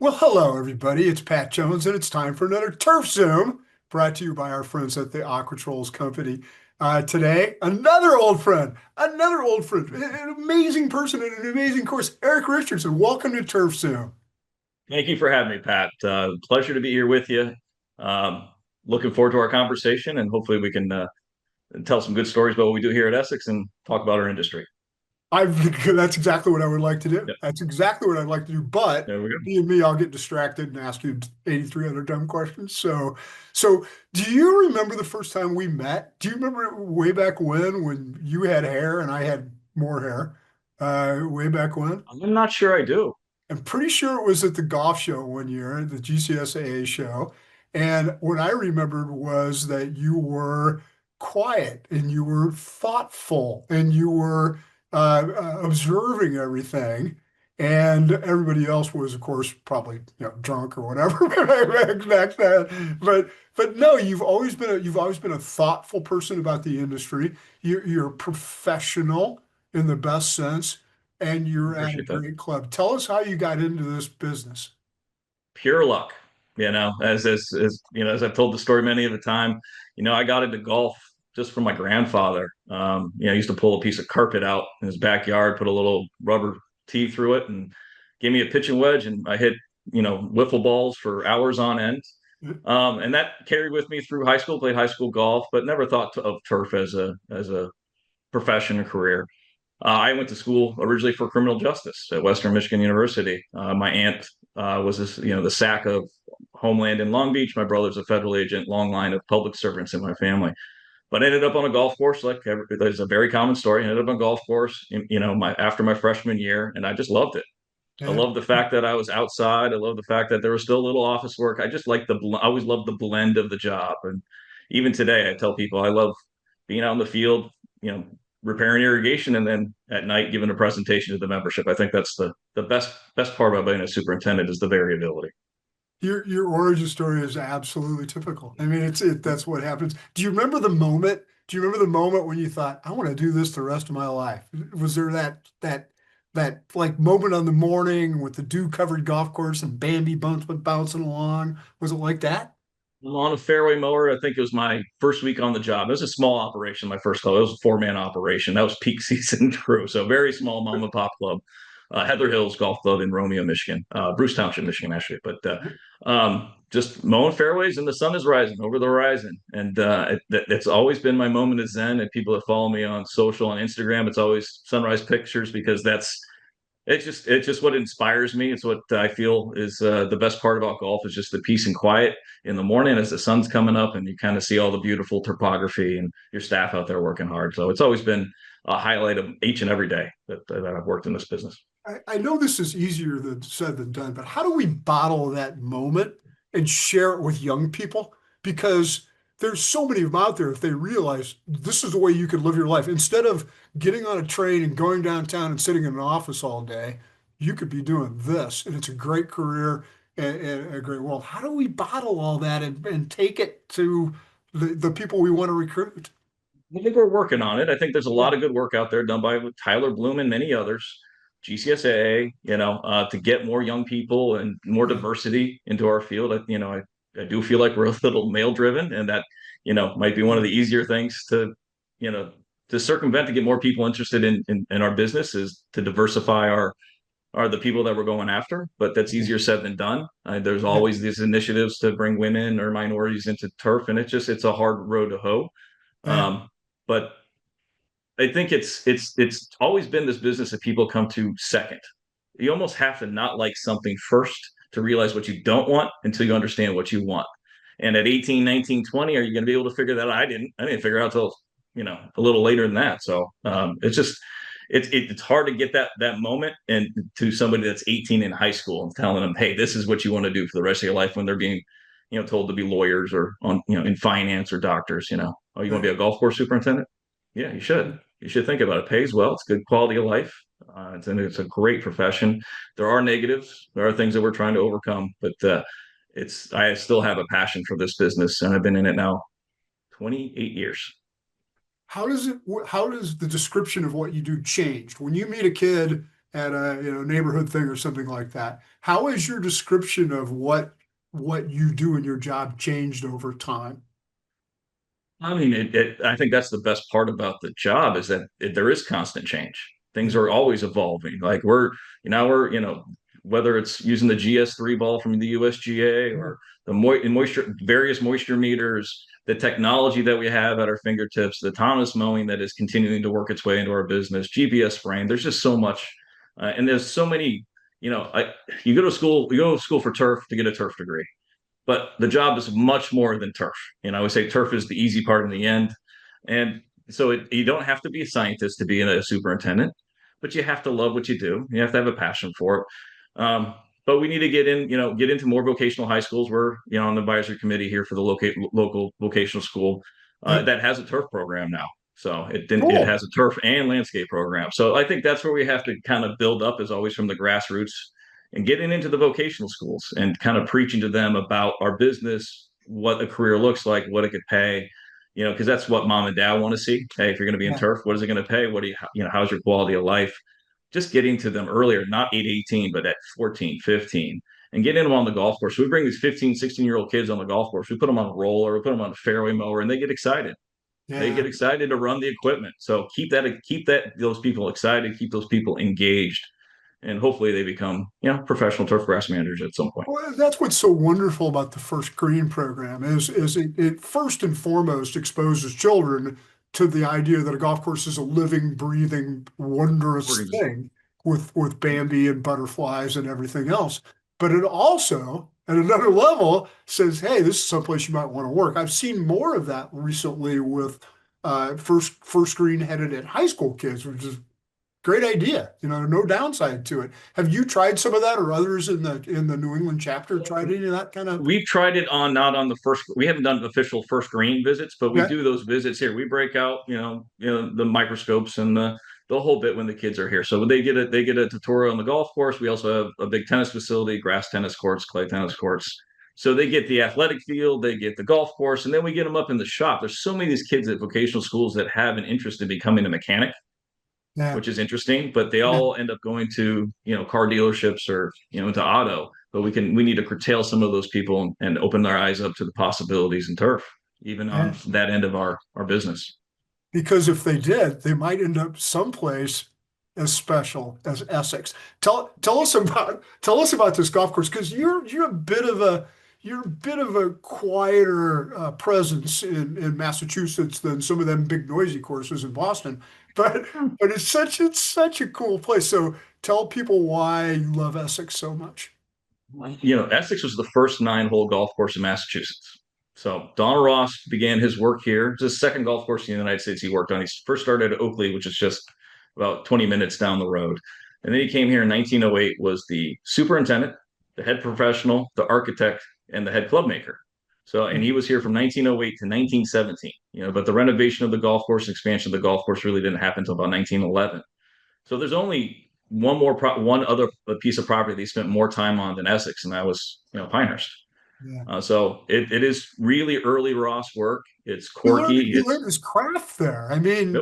Well, hello, everybody. It's Pat Jones, and it's time for another TurfZoom brought to you by our friends at the Aquatrolls Company. Today, another old friend, an amazing person and an amazing course, Eric Richardson. Welcome to TurfZoom. Thank you for having me, Pat. Pleasure to be here with you. Um, Looking forward to our conversation, and hopefully we can tell some good stories about what we do here at Essex and talk about our industry. That's exactly what I would like to do. Yep, That's exactly what I'd like to do. But there we go. being me, I'll get distracted and ask you 83 other dumb questions. So do you remember the first time we met? Do you remember way back when you had hair and I had more hair? Way back when? I'm not sure I do. I'm pretty sure it was at the golf show one year, the GCSA show. And what I remembered was that you were quiet and you were thoughtful and you were observing everything. And everybody else was, of course, probably drunk or whatever back then. But no, you've always been a thoughtful person about the industry. You're a professional in the best sense and you're at a Appreciate that. great club. Tell us how you got into this business. Pure luck, as I've told the story many of the time. I got into golf just from my grandfather. I used to pull a piece of carpet out in his backyard, put a little rubber tee through it, and gave me a pitching wedge, and I hit wiffle balls for hours on end. And that carried with me through high school. Played high school golf, but never thought of turf as a profession or career. I went to school originally for criminal justice at Western Michigan University. My aunt was the SAC of Homeland in Long Beach. My brother's a federal agent. Long line of public servants in my family. But I ended up on a golf course. There's a very common story. I ended up on a golf course, after my freshman year, and I just loved it. I Yeah. love the fact that I was outside. I love the fact that there was still a little office work. I just like I always loved the blend of the job. And even today, I tell people I love being out in the field, you know, repairing irrigation, and then at night giving a presentation to the membership. I think that's the best part about being a superintendent is the variability. Your origin story is absolutely typical. I mean, that's what happens. Do you remember the moment? Do you remember the moment when you thought, I want to do this the rest of my life? Was there that like moment on the morning with the dew-covered golf course and Bambi bouncing along? Was it like that? I'm on a fairway mower. I think it was my first week on the job. It was a small operation, my first club. It was a four-man operation. That was peak season crew. So very small mom and pop club. Heather Hills Golf Club in Romeo, Michigan, Bruce Township, Michigan, actually. But just mowing fairways and the sun is rising over the horizon. And it's always been my moment of zen. And people that follow me on social and Instagram, it's always sunrise pictures because it's just what inspires me. It's what I feel is the best part about golf is just the peace and quiet in the morning as the sun's coming up and you kind of see all the beautiful topography and your staff out there working hard. So it's always been a highlight of each and every day that I've worked in this business. I know this is easier than said than done, but how do we bottle that moment and share it with young people? Because there's so many of them out there, if they realize this is the way you could live your life, instead of getting on a train and going downtown and sitting in an office all day, you could be doing this, and it's a great career and a great world. How do we bottle all that and take it to the people we want to recruit? I think we're working on it. I think there's a Yeah. lot of good work out there done by Tyler Bloom and many others, GCSA, to get more young people and more Yeah. diversity into our field. I do feel like we're a little male driven and that, might be one of the easier things you know, to circumvent to get more people interested in our business is to diversify are the people that we're going after, but that's Yeah. easier said than done. There's Yeah. always these initiatives to bring women or minorities into turf, and it's a hard road to hoe. Yeah. But I think it's always been this business that people come to second. You almost have to not like something first to realize what you don't want until you understand what you want. And at 18, 19, 20, are you going to be able to figure that out? I didn't figure it out till, a little later than that. So it's just, it's hard to get that moment and to somebody that's 18 in high school and telling them, hey, this is what you want to do for the rest of your life when they're being, told to be lawyers or on, in finance or doctors, oh, you want Right. to be a golf course superintendent? Yeah, you should. You should think about it. It pays well. It's good quality of life. It's a great profession. There are negatives. There are things that we're trying to overcome, but I still have a passion for this business, and I've been in it now 28 years. How does the description of what you do change when you meet a kid at a neighborhood thing or something like that. How has your description of what you do in your job changed over time? I mean, I think that's the best part about the job is that there is constant change. Things Yeah. are always evolving. Like whether it's using the GS3 ball from the USGA Yeah. or the various moisture meters, the technology that we have at our fingertips, the autonomous mowing that is continuing to work its way into our business, GPS spraying. There's just so much, and there's so many. You go to school for turf to get a turf degree, but the job is much more than turf. I would say turf is the easy part in the end. And so you don't have to be a scientist to be a superintendent, but you have to love what you do. You have to have a passion for it. But we need to get into more vocational high schools. We're, on the advisory committee here for the local vocational school Yeah. that has a turf program now. So it Cool. has a turf and landscape program. So I think that's where we have to kind of build up, as always, from the grassroots and getting into the vocational schools and kind of preaching to them about our business, what a career looks like, what it could pay, because that's what mom and dad want to see. Hey, if you're going to be in Yeah. turf, what is it going to pay? What do how's your quality of life? Just getting to them earlier, not 8, 18, but at 14, 15, and getting them on the golf course. We bring these 15, 16-year-old kids on the golf course. We put them on a roller, we put them on a fairway mower, and they get excited. They Yeah. get excited to run the equipment. So keep those people excited, keep those people engaged, and hopefully they become professional turf grass managers at some point. Well, that's what's so wonderful about the First Green program is it first and foremost exposes children to the idea that a golf course is a living, breathing, wondrous Organization. thing with Bambi and butterflies and everything else. But it also, at another level, says, hey, this is someplace you might want to work. I've seen more of that recently with First Green headed at high school kids, which is great idea. No downside to it. Have you tried some of that, or others in the New England chapter tried any of that kind of? We've tried it on not on the first. We haven't done official first green visits, but we Okay. do those visits here. We break out, the microscopes and the whole bit when the kids are here. So they get a tutorial on the golf course. We also have a big tennis facility, grass tennis courts, clay tennis courts. So they get the athletic field, they get the golf course, and then we get them up in the shop. There's so many of these kids at vocational schools that have an interest in becoming a mechanic, Yeah. which is interesting, but they Yeah. all end up going to, car dealerships or, into auto. But we need to curtail some of those people and open their eyes up to the possibilities in turf, even on Yeah. that end of our business. Because if they did, they might end up someplace as special as Essex. Tell us about this golf course because you're a bit of a quieter presence in Massachusetts than some of them big noisy courses in Boston. But but it's such a cool place. So tell people why you love Essex so much. Essex was the first 9-hole golf course in Massachusetts. So Don Ross began his work here. It's the second golf course in the United States he worked on. He first started at Oakley, which is just about 20 minutes down the road. And then he came here in 1908, was the superintendent, the head professional, the architect, and the head club maker. So, and he was here from 1908 to 1917, but the renovation of the golf course, expansion of the golf course really didn't happen until about 1911. So there's only one other piece of property they spent more time on than Essex, and that was Pinehurst. Yeah. So it is really early Ross work. It's He learned quirky. he learned his craft there. I Yep, mean,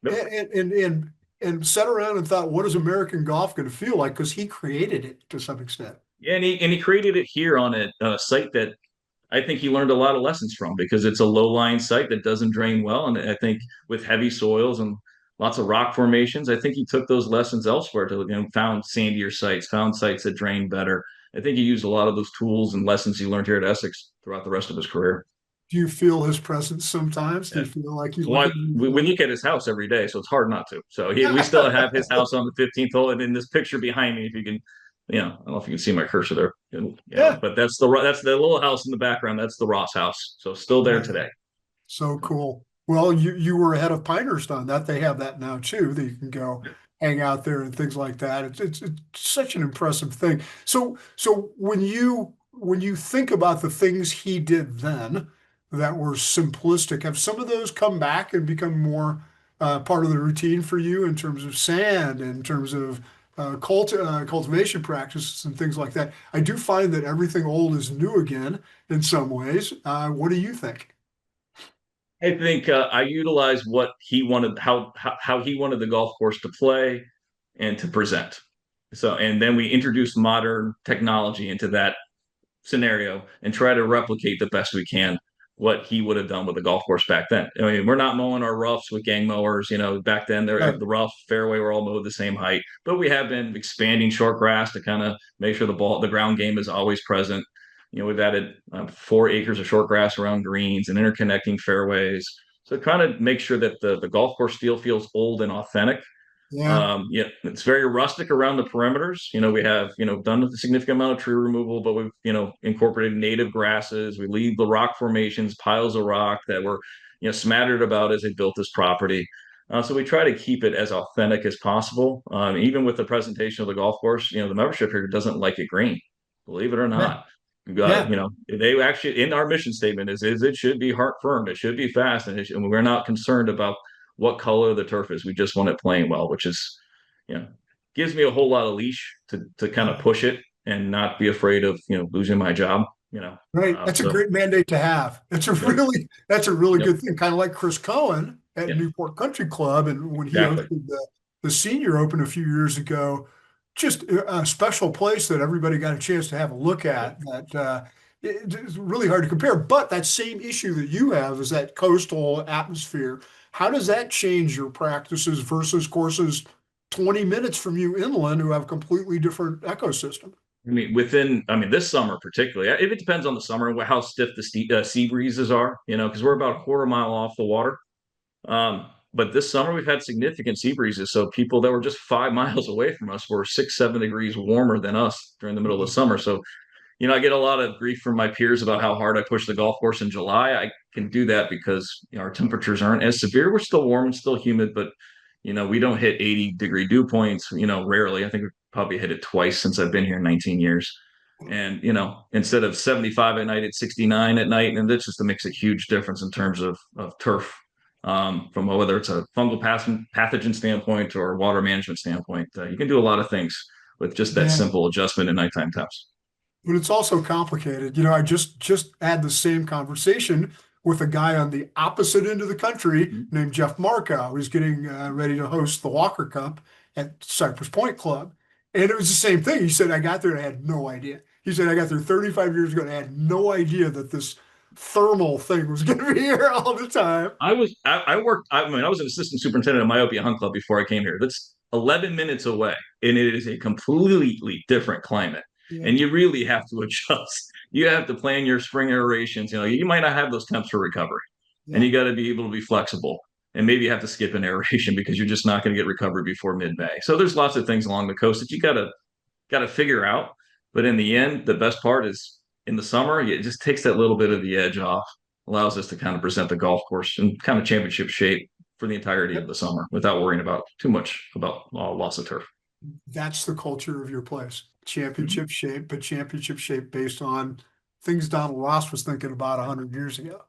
yep. and sat around and thought, what is American golf going to feel like? Because he created it to some extent. Yeah, and he created it here on a site that I think he learned a lot of lessons from because it's a low-lying site that doesn't drain well, and I think with heavy soils and lots of rock formations, I think he took those lessons elsewhere to found sandier sites, found sites that drain better. I think he used a lot of those tools and lessons he learned here at Essex throughout the rest of his career. Do you feel his presence sometimes? Do Yeah. you feel like you look Well, at him? we look at his house every day, so it's hard not to. So we still have his house on the 15th hole, and in this picture behind me, if you can, I don't know if you can see my cursor there, Yeah. but that's the little house in the background. That's the Ross house, so still there Yeah. today. So cool. Well, you were ahead of Pinehurst on that. They have that now too, that you can go hang out there and things like that. It's such an impressive thing. So when you think about the things he did then that were simplistic, have some of those come back and become more part of the routine for you in terms of sand, in terms of cultivation practices and things like that? I do find that everything old is new again in some ways. What do you think? I think I utilized what he wanted, how he wanted the golf course to play, and to present. So, and then we introduce modern technology into that scenario and try to replicate the best we can what he would have done with a golf course back then. I mean, we're not mowing our roughs with gang mowers. Back then Right. the rough fairway were all mowed the same height, but we have been expanding short grass to kind of make sure the ground game is always present. We've added 4 acres of short grass around greens and interconnecting fairways. So kind of make sure that the golf course feel feels old and authentic. Yeah. Yeah, it's very rustic around the perimeters. We have, done a significant amount of tree removal, but we've, incorporated native grasses. We leave the rock formations, piles of rock that were, smattered about as they built this property. So we try to keep it as authentic as possible. Even with the presentation of the golf course, the membership here doesn't like it green, believe it or Yeah. not. We've got, Yeah. they actually in our mission statement is it should be heart firm, it should be fast, and we're not concerned about what color the turf is. We just want it playing well, which is, you know, gives me a whole lot of leash to kind of push it and not be afraid of, losing my job, Right. That's a So, great mandate to have. yep, That's a really yep, good thing. Kind of like Chris Cohen at yep, Newport Country Club, and when he exactly. hosted the Senior Open a few years ago, just a special place that everybody got a chance to have a look Yep. at. That it's really hard to compare. But that same issue that you have is that coastal atmosphere. How does that change your practices versus courses 20 minutes from you inland who have a completely different ecosystem? I mean, this summer particularly, it depends on the summer and how stiff the sea breezes are, because we're about a quarter mile off the water. But this summer we've had significant sea breezes. So people that were just 5 miles away from us were 6, 7 degrees warmer than us during the middle of the summer. So, I get a lot of grief from my peers about how hard I push the golf course in July. I can do that because our temperatures aren't as severe. We're still warm and still humid, but we don't hit 80-degree dew points, rarely. I think we've probably hit it twice since I've been here in 19 years. And, instead of 75 at night, it's 69 at night. And that just makes a huge difference in terms of turf, from whether it's a fungal pathogen standpoint or water management standpoint. You can do a lot of things with just that Yeah. simple adjustment in nighttime temps. But it's also complicated. I just had the same conversation with a guy on the opposite end of the country Mhm. named Jeff Markow, who's getting ready to host the Walker Cup at Cypress Point Club. And it was the same thing. He said, I got there and I had no idea. He said, I got there 35 years ago and I had no idea that this thermal thing was going to be here all the time. I worked, I mean, I was an assistant superintendent at Myopia Hunt Club before I came here. That's 11 minutes away, and it is a completely different climate. Yeah. And you really have to adjust. You have to plan your spring aerations. You might not have those temps for recovery, and Yeah. you got to be able to be flexible. And maybe you have to skip an aeration because you're just not going to get recovery before mid-May. So there's lots of things along the coast that you got to figure out. But in the end, the best part is in the summer, it just takes that little bit of the edge off, allows us to kind of present the golf course in kind of championship shape for the entirety of Yep. the summer without worrying about too much about loss of turf. That's the culture of your place. Mhm. Championship shape, but championship shape based on things Donald Ross was thinking about 100 years ago.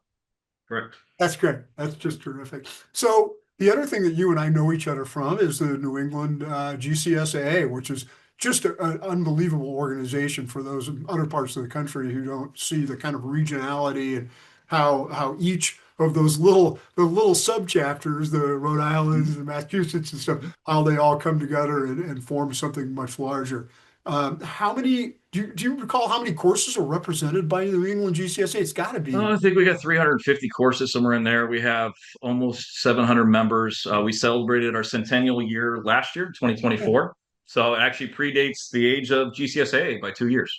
Correct. That's great. That's just terrific. So the other thing that you and I know each other from is the New England GCSA, which is just an unbelievable organization for those in other parts of the country who don't see the kind of regionality and how each of those little subchapters, the Rhode Islands Mhm. and Massachusetts and stuff, Mhm. how they all come together and form something much larger. How many do you recall how many courses are represented by the New England GCSA? It's got to be. I think we got 350 courses somewhere in there. We have almost 700 members. We celebrated our centennial year last year, Yeah. 2024. So it actually predates the age of GCSA by 2 years.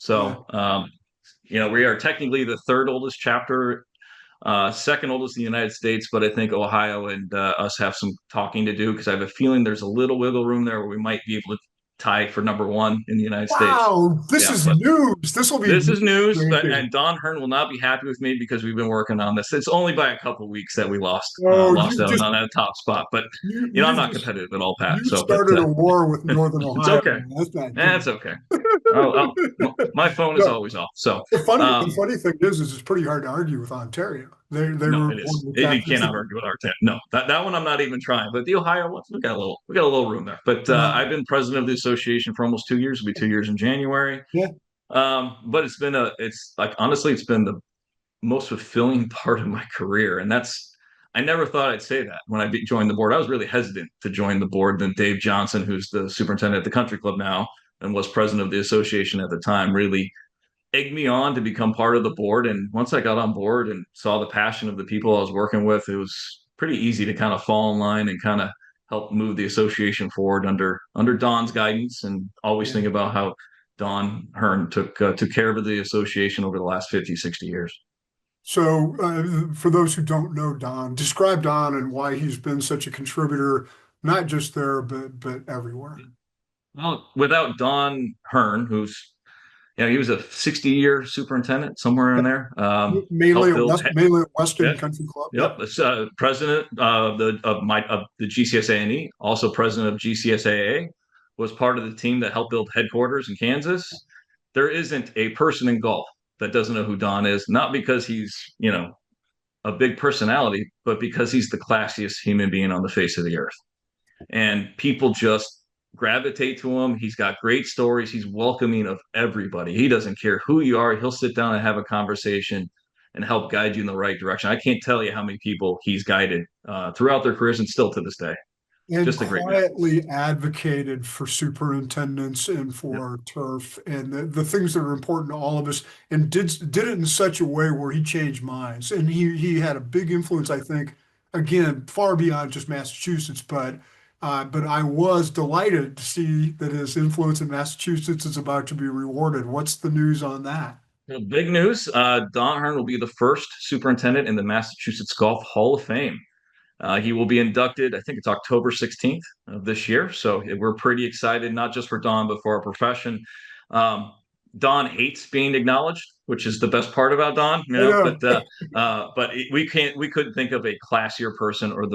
Yeah. So, we are technically the third oldest chapter, second oldest in the United States, but I think Ohio and us have some talking to do because I have a feeling there's a little wiggle room there where we might be able to tie for number one in the United States. Wow, this Yeah, is but news. This will be this is news news, breaking. and Don Hearn will not be happy with me because we've been working on this. It's only by a couple of weeks that we Oh, lost out on that top spot, but I'm you not just competitive at all, Pat. you So, but started a war with Northern it's Ohio. okay. That's not That's good. okay. My phone is No, always off. So, the um, funny thing is it's pretty hard to argue with Ontario. They no, were it one is. of the You chapters cannot that argue with our 10. No, that one I'm not even trying. But the Ohio ones, we got a little room there. But no, I've been president of the association for almost 2 years. It'll be 2 years in January. yeah, But it's like honestly, it's been the most fulfilling part of my career, and that's I never thought I'd say that when I joined the board. I was really hesitant to join the board. Then Dave Johnson, who's the superintendent at the country club now and was president of the association at the time, really egged me on to become part of the board. And once I got on board and saw the passion of the people I was working with, it was pretty easy to kind of fall in line and kind of help move the association forward under Don's guidance, and always think about how Don Hearn took care of the association over the last 50, 60 years. So, for those who don't know Don, describe Don and why he's been such a contributor, not just there, but everywhere. Well, without Don Hearn, who's he was a 60-year superintendent somewhere in Yeah. there. Mainly Helped at build. mainly at Weston Yeah, Country Club. yep. Yep. It's, president of the GCSA, also president of GCSAA, was part of the team that helped build headquarters in Kansas. There isn't a person in golf that doesn't know who Don is, not because he's a big personality, but because he's the classiest human being on the face of the earth, and people just gravitate to him. He's got great stories. He's welcoming of everybody. He doesn't care who you are. He'll sit down and have a conversation and help guide you in the right direction. I can't tell you how many people he's guided throughout their careers and still to this day. And Just a great man. quietly advocated for superintendents and Yep. for turf and the things that are important to all of us, and did it in such a way where he changed minds. And he had a big influence, I think, again, far beyond just Massachusetts, but I was delighted to see that his influence in Massachusetts is about to be rewarded. What's the news on that? Well, big news. Don Hearn will be the first superintendent in the Massachusetts Golf Hall of Fame. He will be inducted, I think it's October 16th of this year. So we're pretty excited, not just for Don, but for our profession. Um, Don hates being acknowledged, which is the best part about Don, I know. we couldn't think of a classier person, or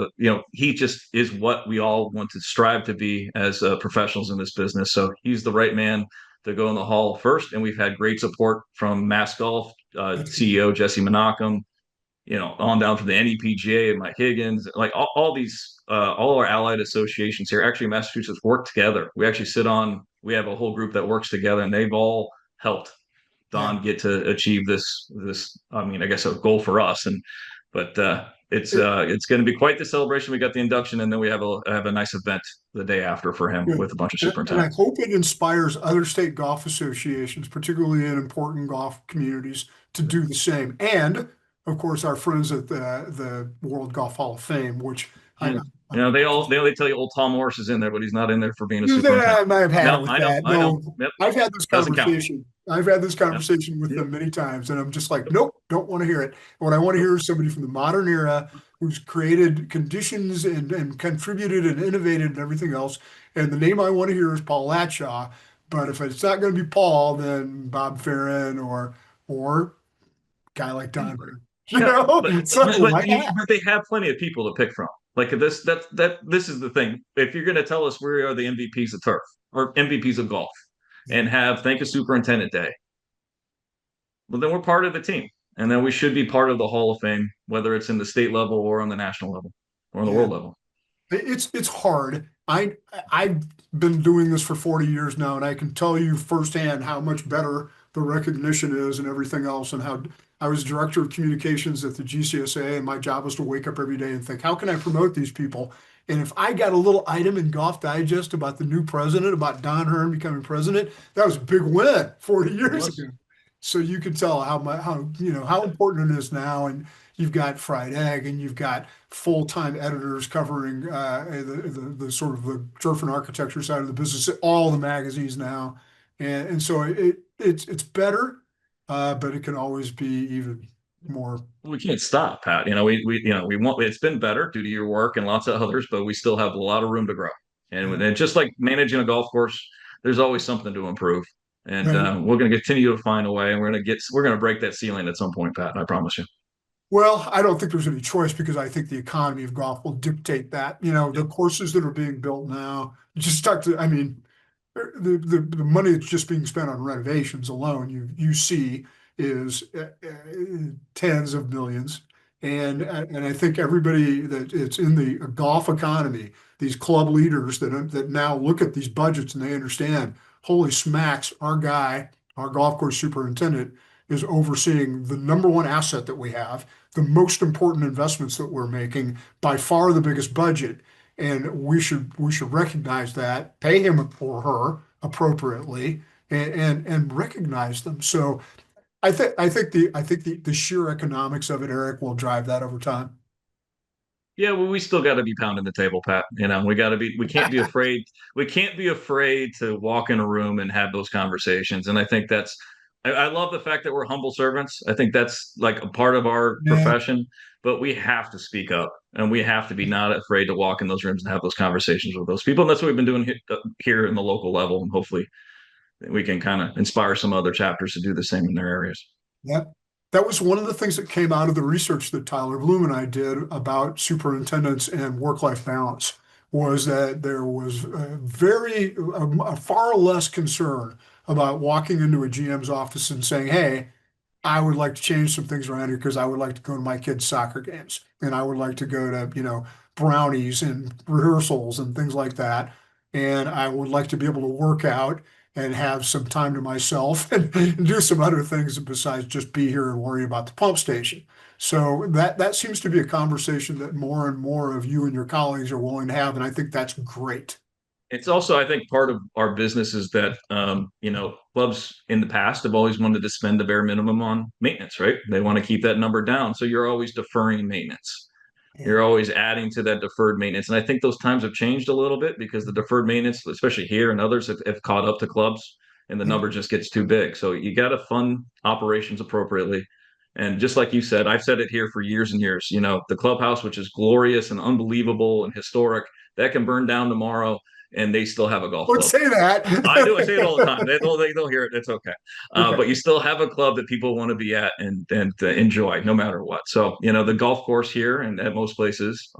he just is what we all want to strive to be as professionals in this business. So he's the right man to go in the hall first. And we've had great support from Mass Golf, That's good. CEO Jesse Menachem, on down to the NEPGA and Mike Higgins, like all our allied associations here. Actually, Massachusetts work together. We have a whole group that works together, and they've all helped Yeah. Don get to achieve this. I mean, I guess a goal for us, but it's going to be quite the celebration. We got the induction, and then we have a nice event the day after for him Good. with a bunch of And I superintendents. hope it inspires other state golf associations, particularly in important golf communities, to do the same. And of course, our friends at the World Golf Hall of Fame, which I, Yeah. I'm They tell you old Tom Morris is in there, but he's not in there for being a Yeah, superintendent. I might have had it No, with I know, that. I know. No, Yep, I've had this doesn't count. conversation. I've had this Yep, conversation with yep, them many times, and I'm just like, nope, don't want to hear it. What I want to nope. hear is somebody from the modern era who's created conditions and contributed and innovated and everything else. And the name I want to hear is Paul Latshaw. But if it's not going to be Paul, then Bob Farron or a guy like Don. Anybody. You Yeah, know, but so why not? but they have plenty of people to pick from. Like this is the thing. If you're going to tell us we are the MVPs of turf or MVPs of golf, and have thank a superintendent day, well, then we're part of the team, and then we should be part of the Hall of Fame, whether it's in the state level or on the national level or on the Yeah. world level. It's hard. I've been doing this for 40 years now, and I can tell you firsthand how much better the recognition is and everything else. And how I was director of communications at the GCSA, and my job was to wake up every day and think, how can I promote these people? And if I got a little item in Golf Digest about the new president, about Don Hearn becoming president, that was a big win 40 It years was. ago. So you can tell how how important it is now, and you've got fried egg, and you've got full-time editors covering the sort of the turf and architecture side of the business, all the magazines now, and so it's better, but it can always be even more. We can't stop, Pat. We want it's been better due to your work and lots of others, but we still have a lot of room to grow. Yeah, And just like managing a golf course, there's always something to improve. And right. we're going to continue to find a way, and we're going to break that ceiling at some point, Pat. I promise you. Well, I don't think there's any choice because I think the economy of golf will dictate that. The Yep. courses that are being built now, just start to, I mean, the money that's just being spent on renovations alone, you see is tens of millions. And I think everybody that it's in the golf economy, these club leaders that now look at these budgets and they understand, holy smacks, our guy, our golf course superintendent is overseeing the number one asset that we have, the most important investments that we're making, by far the biggest budget. And we should recognize that, pay him or her appropriately, and recognize them. So I think the sheer economics of it, Eric, will drive that over time. Yeah, well, we still got to be pounding the table, Pat. We got to be, we can't be afraid. We can't be afraid to walk in a room and have those conversations. And I think I love the fact that we're humble servants. I think that's like a part of our Yeah, profession, but we have to speak up and we have to be not afraid to walk in those rooms and have those conversations with those people. And that's what we've been doing here in the local level. And hopefully we can kind of inspire some other chapters to do the same in their areas. yeah. That was one of the things that came out of the research that Tyler Bloom and I did about superintendents and work-life balance, was that there was a far less concern about walking into a GM's office and saying, "Hey, I would like to change some things around here because I would like to go to my kids' soccer games and I would like to go to, brownies and rehearsals and things like that. And I would like to be able to work out and have some time to myself and do some other things besides just be here and worry about the pump station." So that seems to be a conversation that more and more of you and your colleagues are willing to have. And I think that's great. It's also, I think, part of our business is that clubs in the past have always wanted to spend the bare minimum on maintenance, right? They want to keep that number down, so you're always deferring maintenance. Yeah. You're always adding to that deferred maintenance, and I think those times have changed a little bit because the deferred maintenance, especially here and others, have caught up to clubs, and the Yeah. number just gets too big. So you got to fund operations appropriately. And just like you said, I've said it here for years and years. The clubhouse, which is glorious and unbelievable and historic, that can burn down tomorrow and they still have a golf Don't club. say I do. I that. say it all the time. They'll hear it. It's okay. Okay. But you still have a club that people want to be at and enjoy no matter what. So, the golf course here and at most places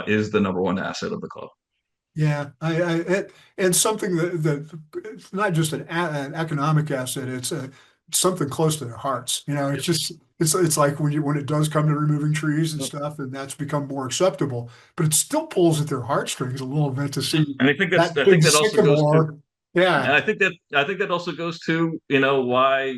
is the number one asset of the club. Yeah, and something that it's not just an economic asset, it's something close to their hearts. It's Yep. just it's like when it does come to removing trees and stuff, and that's become more acceptable, but it still pulls at their heartstrings a little bit to see And that I think big that also goes to sycamore. and Yeah, I think that also goes to why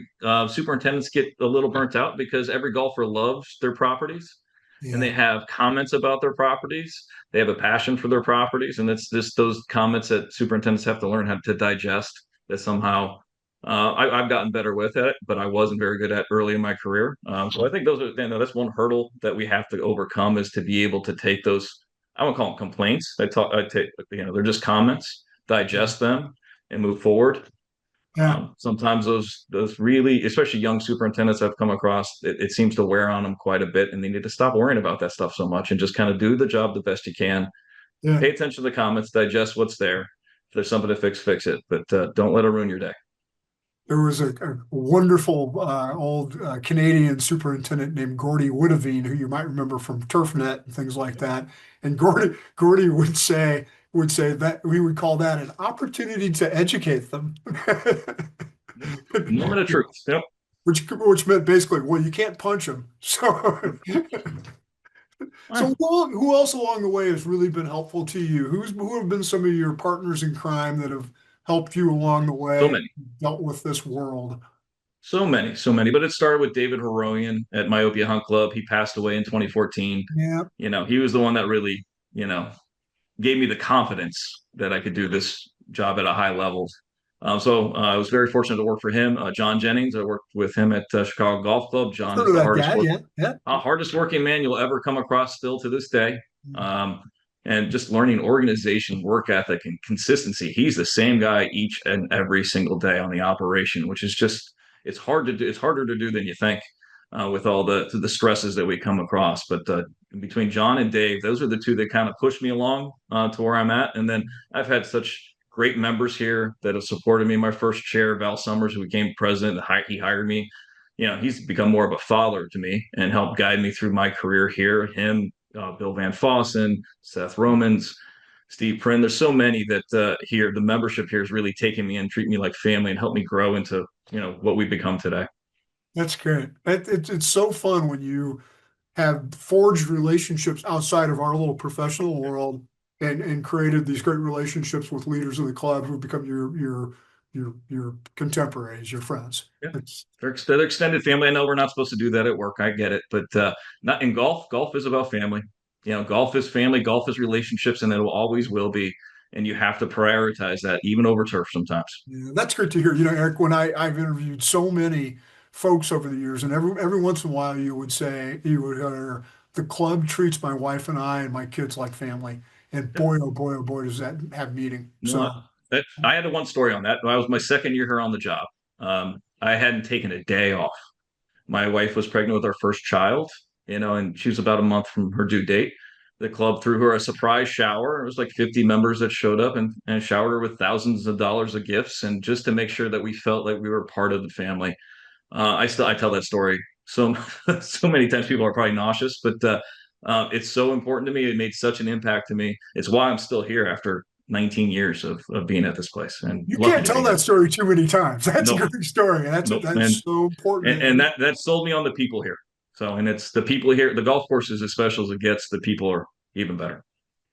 superintendents get a little burnt out because every golfer loves their properties and yeah, they have comments about their properties. They have a passion for their properties, and it's just those comments that superintendents have to learn how to digest. That somehow I've gotten better with it, but I wasn't very good at early in my career. So I think that's one hurdle that we have to overcome is to be able to take those. I won't call them complaints. I take they're just comments, digest them, and move forward. yeah. Sometimes those really, especially young superintendents I've come across, it seems to wear on them quite a bit, and they need to stop worrying about that stuff so much and just kind of do the job the best you can. Yeah. Pay attention to the comments, digest what's there. If there's something to fix, fix it, but don't let it ruin your day. There was a wonderful old Canadian superintendent named Gordy Woodavine, who you might remember from TurfNet and things like that. And Gordy would say that we would call that an opportunity to educate them, Moment of truth. Yep. which meant basically, well, you can't punch them. So who else along the way has really been helpful to you? Who have been some of your partners in crime that have helped you along the So way, many. dealt with this world? So many, so many. But it started with David Heroian at Myopia Hunt Club. He passed away in 2014. Yeah. He was the one that really, gave me the confidence that I could do this job at a high level. So I was very fortunate to work for him. John Jennings, I worked with him at Chicago Golf Club. John Heard is of the that guy? Yeah, yeah. hardest working man you'll ever come across still to this day. Um, and just learning organization, work ethic, and consistency. He's the same guy each and every single day on the operation, which is just it's hard to do. It's harder to do than you think with all the stresses that we come across. But between John and Dave, those are the two that kind of pushed me along to where I'm at. And then I've had such great members here that have supported me. My first chair, Val Summers, who became president, he hired me. He's become more of a father to me and helped guide me through my career here. Him, Bill Van Fossen, Seth Romans, Steve Prin. There's so many that here the membership here has really taken me and treat me like family and helped me grow into what we've become today. That's great. It's so fun when you have forged relationships outside of our little professional world and created these great relationships with leaders of the club who become your your contemporaries, your friends. Yeah. It's They're extended family. I know we're not supposed to do that at work. I get it, but not in golf. Golf is about family. Golf is family. Golf is relationships, and it always will be. And you have to prioritize that, even over turf sometimes. Yeah, that's great to hear. Eric, when I've interviewed so many folks over the years, and every once in a while you would hear the club treats my wife and I and my kids like family. And Yeah. boy, oh boy, oh boy, does that have meaning. No, So I had one story on that. I was my second year here on the job. I hadn't taken a day off. My wife was pregnant with our first child, and she was about a month from her due date. The club threw her a surprise shower. It was like 50 members that showed up and showered her with thousands of dollars of gifts, and just to make sure that we felt like we were part of the family. I tell that story so so many times. People are probably nauseous, but it's so important to me. It made such an impact to me. It's why I'm still here after 19 years of being at this place, and you lucky can't to tell be that here. story too many times. That's a Nope, great story. nope, That's so important. and that sold me on the people here. So, and it's the people here. The golf course is as special as it gets. The people are even better.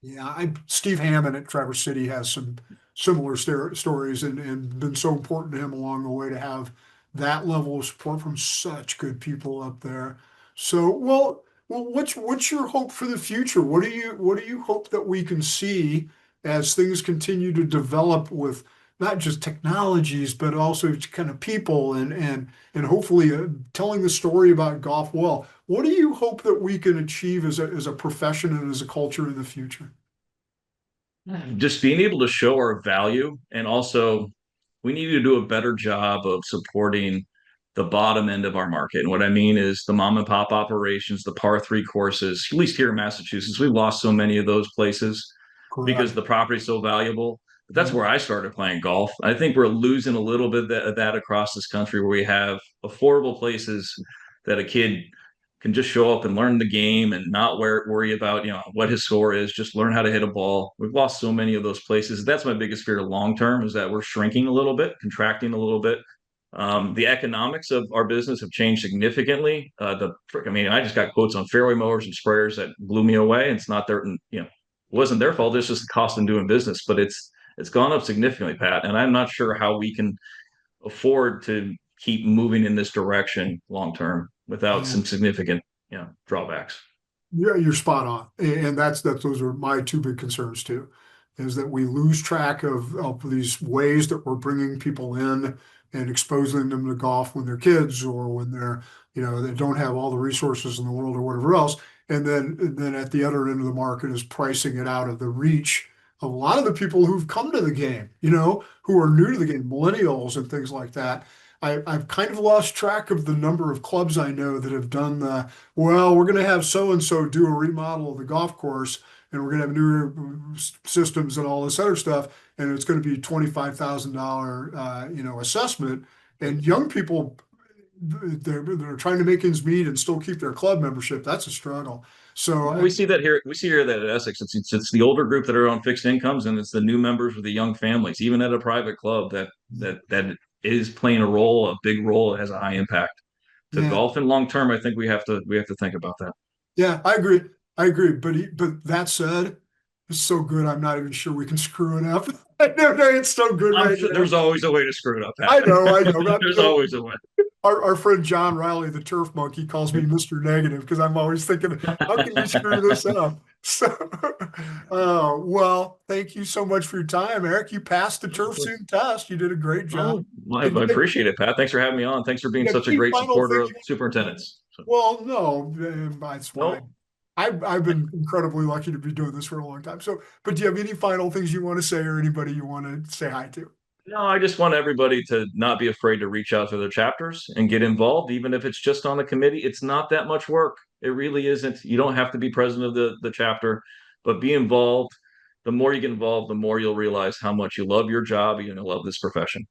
Yeah, Steve Hammond at Traverse City has some similar stories and been so important to him along the way to have that level of support from such good people up there. So, what's your hope for the future? What do you hope that we can see as things continue to develop with not just technologies, but also kind of people and hopefully telling the story about golf well. What do you hope that we can achieve as a profession and as a culture in the future? Just being able to show our value, and also we need to do a better job of supporting the bottom end of our market. And what I mean is the mom and pop operations, the par three courses, at least here in Massachusetts. We've lost so many of those places because Correct. the property is so valuable. But that's Yeah. where I started playing golf. I think we're losing a little bit of that across this country, where we have affordable places that a kid can just show up and learn the game and not worry about what his score is. Just learn how to hit a ball. We've lost so many of those places. That's my biggest fear long term, is that we're shrinking a little bit, contracting a little bit. The economics of our business have changed significantly. I just got quotes on fairway mowers and sprayers that blew me away. It's not their, it wasn't their fault. It's just the cost of doing business, but it's gone up significantly, Pat. And I'm not sure how we can afford to keep moving in this direction long term without Yeah. some significant, drawbacks. Yeah, you're spot on. And those are my two big concerns too, is that we lose track of these ways that we're bringing people in and exposing them to golf when they're kids or when they don't have all the resources in the world or whatever else. And then at the other end of the market is pricing it out of the reach of a lot of the people who've come to the game, who are new to the game, millennials and things like that. I've kind of lost track of the number of clubs I know that have done we're going to have so and so do a remodel of the golf course, and we're going to have new systems and all this other stuff, and it's going to be $25,000, assessment. And young people, they're trying to make ends meet and still keep their club membership. That's a struggle. So, We see that here. We see here that at Essex, it's the older group that are on fixed incomes, and it's the new members with the young families. Even at a private club, that is playing a big role. It has a high impact to yeah, golf. And long term, I think we have to think about that. yeah, I agree. I agree. But that said, it's so good. I'm not even sure we can screw it up. I know it's so good I'm right sure now. there's always a way to screw it up, Pat. I know. There's always a way. Our friend John Riley, the turf monkey, calls me Mr. Negative because I'm always thinking, how can you screw this up? So, thank you so much for your time, Eric. You passed the TurfZoom test. You did a great job. Oh, well, And I appreciate it, Pat. Thanks for having me on. Thanks for being you have such a any great final supporter things of superintendents. So, well, no, that's fine. no, I've been incredibly lucky to be doing this for a long time. So, but do you have any final things you want to say or anybody you want to say hi to? no, I just want everybody to not be afraid to reach out to their chapters and get involved, even if it's just on the committee. It's not that much work. It really isn't. You don't have to be president of the chapter, but be involved. The more you get involved, the more you'll realize how much you love your job and you love this profession.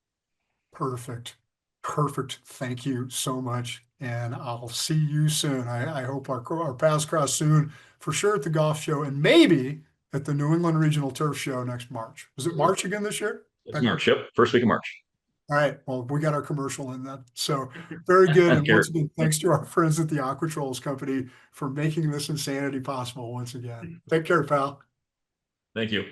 Perfect. Perfect. Thank you so much. And I'll see you soon. I hope our paths cross soon, for sure at the golf show and maybe at the New England Regional Turf Show next March. Is it March again this year? It's March. Yep. First week of March. All right. Well, we got our commercial in that. So very good. And once Garrett, again, thanks to our friends at the Aqua Trolls Company for making this insanity possible once again. Take care, pal. thank you.